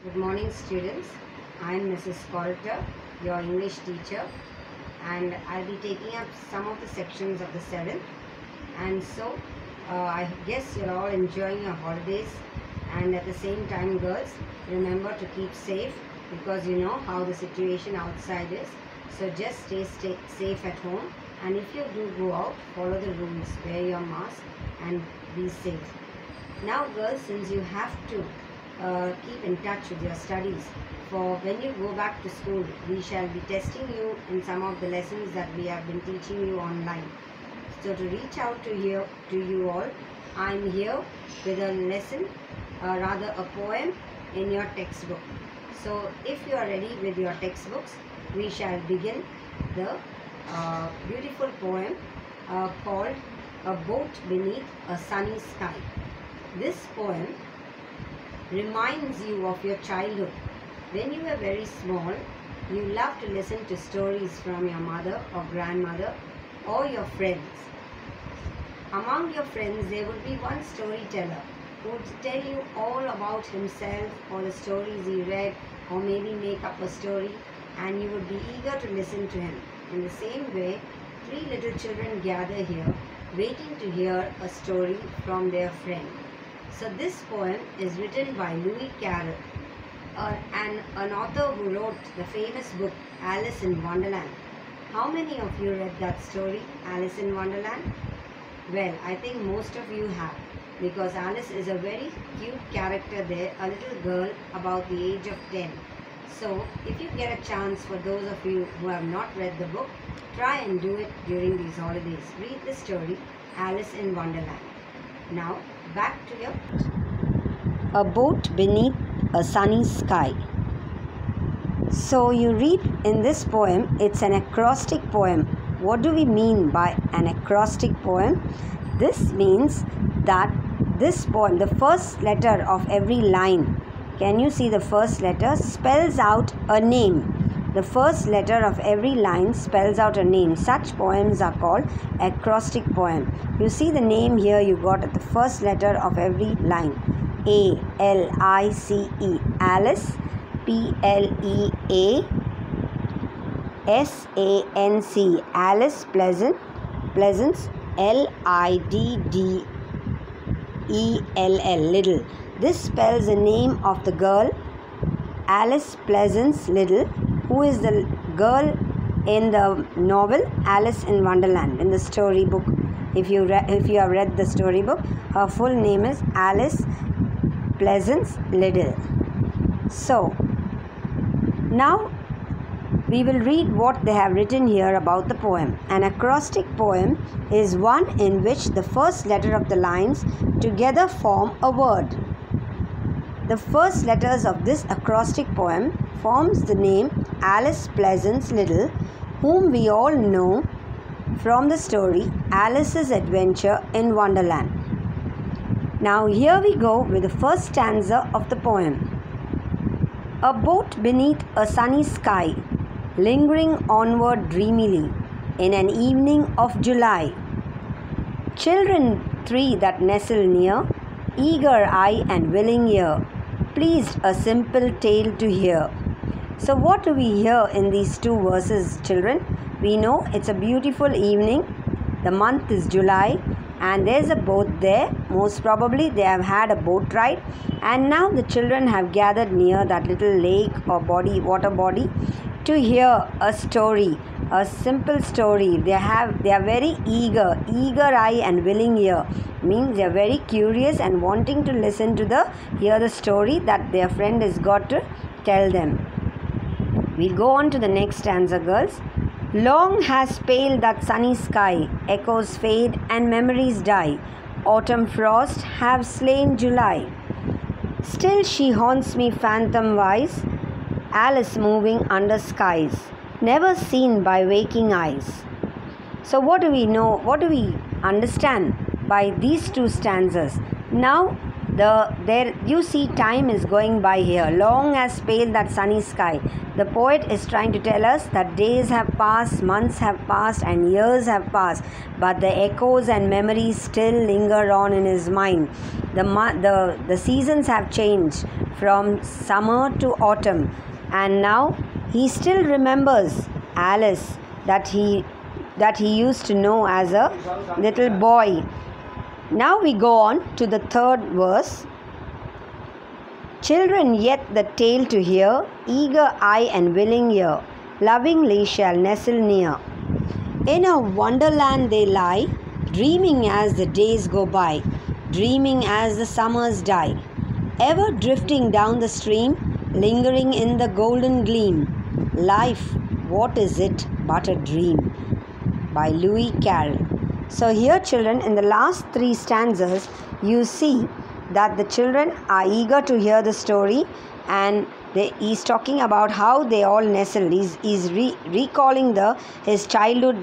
Good morning, students. I am Mrs. Coulter, your English teacher, and I'll be taking up some of the sections of the 7th. And so, I guess you're all enjoying your holidays, and at the same time, girls, remember to keep safe because you know how the situation outside is. So, just stay safe at home, and if you do go out, follow the rules, wear your mask, and be safe. Now, girls, since you have to keep in touch with your studies, for when you go back to school, we shall be testing you in some of the lessons that we have been teaching you online. So to reach out to you all, I am here with a lesson, rather a poem in your textbook. So if you are ready with your textbooks, we shall begin the beautiful poem called A Boat Beneath a Sunny Sky. This poem reminds you of your childhood. When you were very small, you loved to listen to stories from your mother or grandmother or your friends. Among your friends, there would be one storyteller who would tell you all about himself or the stories he read, or maybe make up a story, and you would be eager to listen to him. In the same way, three little children gather here, waiting to hear a story from their friend. So this poem is written by Lewis Carroll, an author who wrote the famous book Alice in Wonderland. How many of you read that story, Alice in Wonderland? Well, I think most of you have, because Alice is a very cute character there, a little girl about the age of 10. So if you get a chance, for those of you who have not read the book, try and do it during these holidays. Read the story, Alice in Wonderland. Now, back to your A Boat Beneath a Sunny Sky. So you read in this poem, it's an acrostic poem. What do we mean by an acrostic poem? This means that this poem, the first letter of every line, can you see the first letter, spells out a name. The first letter of every line spells out a name. Such poems are called acrostic poem. You see the name here you got at the first letter of every line. A-L-I-C-E, Alice. P-L-E-A-S-A-N-C, Alice Pleasance, L-I-D-D-E-L-L, Little. This spells the name of the girl, Alice Pleasance Little, who is the girl in the novel Alice in Wonderland, in the storybook. If you have read the storybook, her full name is Alice Pleasance Little. So, now we will read what they have written here about the poem. An acrostic poem is one in which the first letter of the lines together form a word. The first letters of this acrostic poem forms the name Alice Pleasance Little, whom we all know from the story Alice's Adventure in Wonderland. Now here we go with the first stanza of the poem. A boat beneath a sunny sky, lingering onward dreamily in an evening of July. Children three that nestle near, eager eye and willing ear, pleased a simple tale to hear. So what do we hear in these two verses, children? We know it's a beautiful evening. The month is July and there's a boat there. Most probably they have had a boat ride, and now the children have gathered near that little lake or water body to hear a story, a simple story. They are very eager eye and willing ear, means they are very curious and wanting to listen to hear the story that their friend has got to tell them. We'll go on to the next stanza, girls. Long has paled that sunny sky, echoes fade and memories die. Autumn frost have slain July. Still she haunts me phantom-wise, Alice moving under skies, never seen by waking eyes. So what do we know, what do we understand by these two stanzas? Now There you see time is going by here, long as pale that sunny sky. The poet is trying to tell us that days have passed, months have passed, and years have passed, but the echoes and memories still linger on in his mind. The seasons have changed from summer to autumn, and now he still remembers Alice that he used to know as a little boy. Now we go on to the third verse. Children yet the tale to hear, eager eye and willing ear, lovingly shall nestle near. In a wonderland they lie, dreaming as the days go by, dreaming as the summers die, ever drifting down the stream, lingering in the golden gleam. Life, what is it but a dream? By Lewis Carroll. So here, children, in the last 3 stanzas, you see that the children are eager to hear the story, and he's talking about how they all nestled. He's recalling his childhood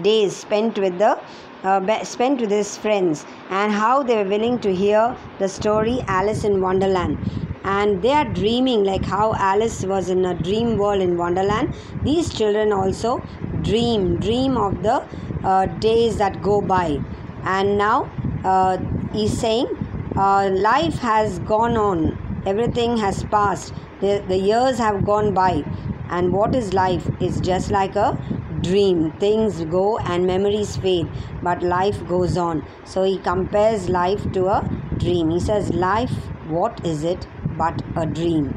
days spent with his friends, and how they were willing to hear the story Alice in Wonderland. And they are dreaming, like how Alice was in a dream world in Wonderland. These children also dream of the days that go by. And now he's saying life has gone on, everything has passed, the years have gone by, and what is life is just like a dream. Things go and memories fade, but life goes on. So he compares life to a dream. He says, life, what is it but a dream?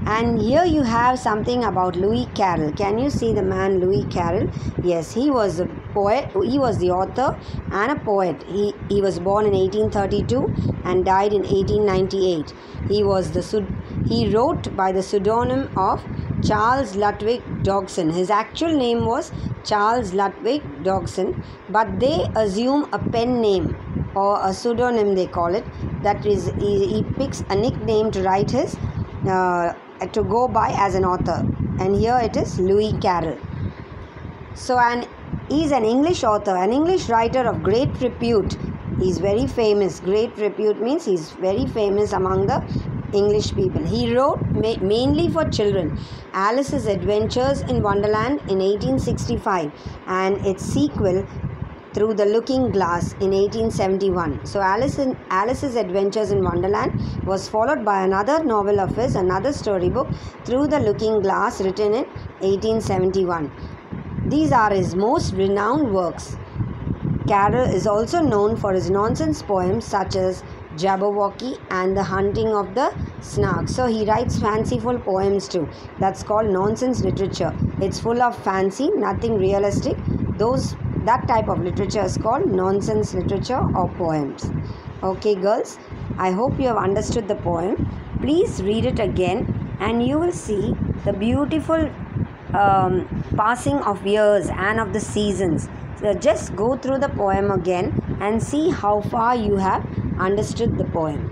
And here you have something about Lewis Carroll. Can you see the man Lewis Carroll? Yes, he was a poet. He was the author and a poet. He was born in 1832 and died in 1898. He wrote by the pseudonym of Charles Ludwig Dodgson. His actual name was Charles Ludwig Dodgson, but they assume a pen name or a pseudonym, they call it. That is, he picks a nickname to write his to go by as an author, and here it is Lewis Carroll. So, and he's an English author, an English writer of great repute. He's very famous. Great repute means he's very famous among the English people. He wrote mainly for children Alice's Adventures in Wonderland in 1865 and its sequel Through the Looking Glass in 1871. So Alice's Adventures in Wonderland was followed by another novel of his, another storybook, Through the Looking Glass, written in 1871. These are his most renowned works. Carroll is also known for his nonsense poems such as Jabberwocky and The Hunting of the Snark. So he writes fanciful poems too. That's called nonsense literature. It's full of fancy, nothing realistic. That type of literature is called nonsense literature or poems. Okay, girls, I hope you have understood the poem. Please read it again and you will see the beautiful passing of years and of the seasons. So just go through the poem again and see how far you have understood the poem.